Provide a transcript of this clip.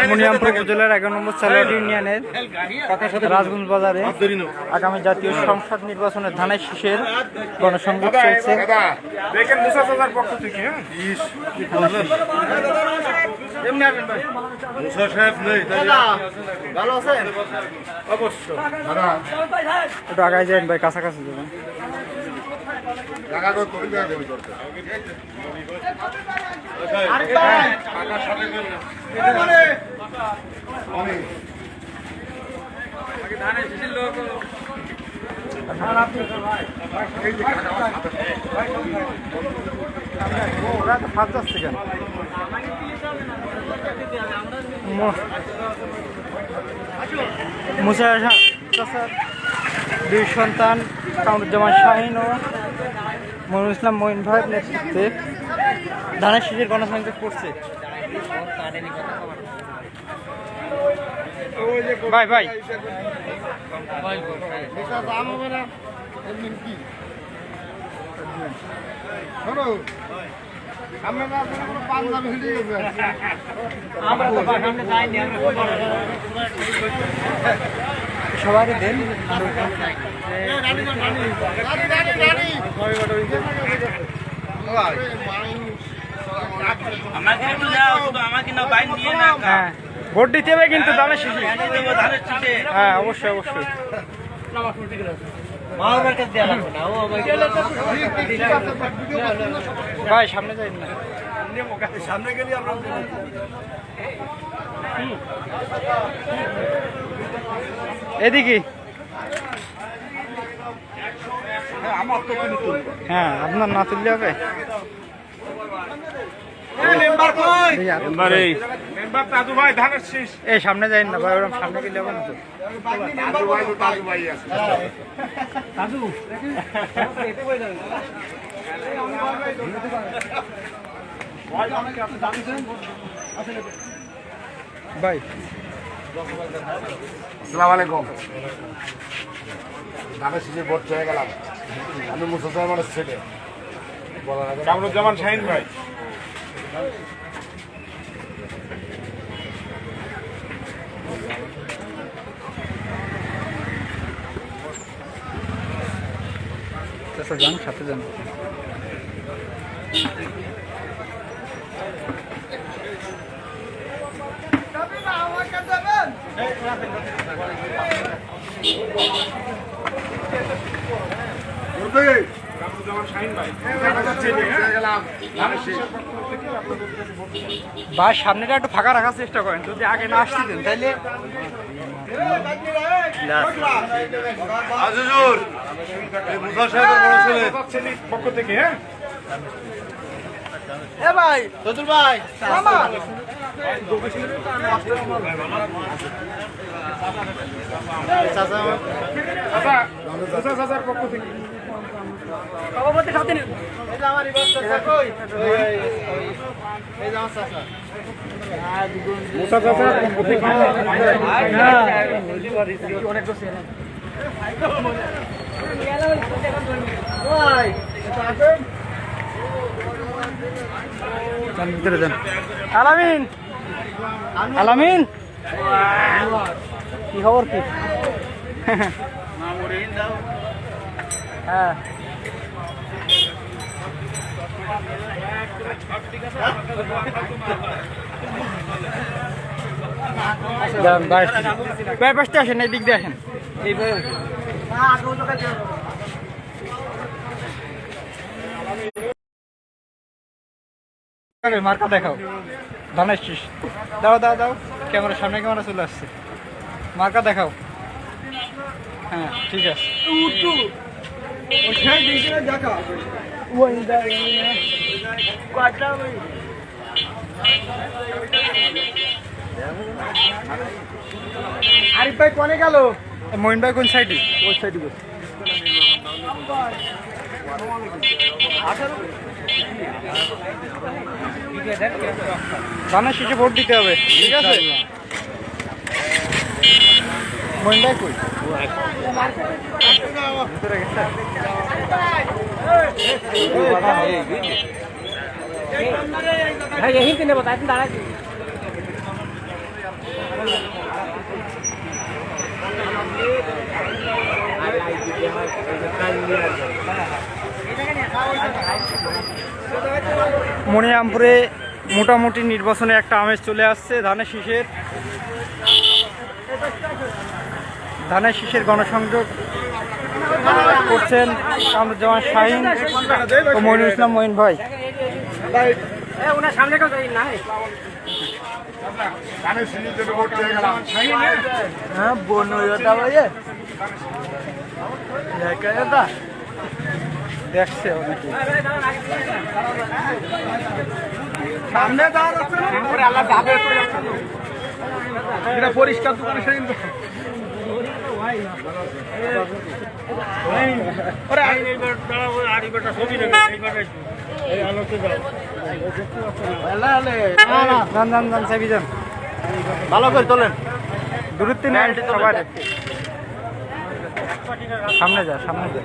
মনিরামপুর উপজেলার 11 নম্বর চালিয়াট ইউনিয়নের রাজগঞ্জ বাজারে আগামী জাতীয় সংসদ নির্বাচনের ধানের শীষের গণসংযোগ চলছে। একটু আগায় যান ভাই, কাছাকাছি যাবেন। দুই সন্তান কামরুজ্জামান শাহিন ও মনিরুল ইসলাম মঈন ভাইয়ের নেতৃত্বে ধানের শীষের গণসংযোগ করছে। ভাই ভাই সবাই দেন। ভোট দিতে হবে কিন্তু ধানের শীষে। হ্যাঁ অবশ্যই অবশ্যই। ভাই সামনে যাই না, সামনে গেলে এদিকে। হ্যাঁ আপনার না তুললে হবে। এই সামনে যাই না ভাই, ওরকম সামনে গেলে হবে না তো। ভাই আসসালামু আলাইকুম। ধানের শীষে ভোট চলে গেলাম। আমি মুসলমানের ছেলে কামরুজ্জামান শাহিন ভাই। যান সাথে যান। ভাই সামনেটা একটু ফাঁকা রাখার চেষ্টা করেন, যদি আগে না আসতেন তাইলে। পক্ষ থেকে ভাই চতুর ভাই পক্ষ থেকে ভিতরে যান। আলামিন আলামিন কি খবর কি? হ্যাঁ বাইপাসটা আসেন, এই দিক দিয়ে আসেন। মার্কা দেখাও, ধানের শীষ দাও দাও দাও। ক্যামেরার সামনে ক্যামেরা চলে আসছে, মার্কা দেখাও। হ্যাঁ ঠিক আছে। আরিফ ভাই কোনে গেল? মঈন ভাই কোন সাইডে? ওই সাইডে গেছে। ধানের শীষে ভোট দিতে হবে, ঠিক আছে? মঈন ভাই কই? ভিতরে গেছে। भाई यहीं से नहीं बताया तुम दादा মনিরামপুরে মোটামুটি নির্বাচনে একটা আমেজ চলে আসছে। ধানের শীষের গণসংযোগ করছেন কামরুজ্জামান শাহীন ও মইনুল ইসলাম মঈন ভাই। দেখছে অনেকে সামনে পরিষ্কার দোকানে ভালো করে তোলেন দূরত্ব নেই সবার। সামনে যা সামনে যা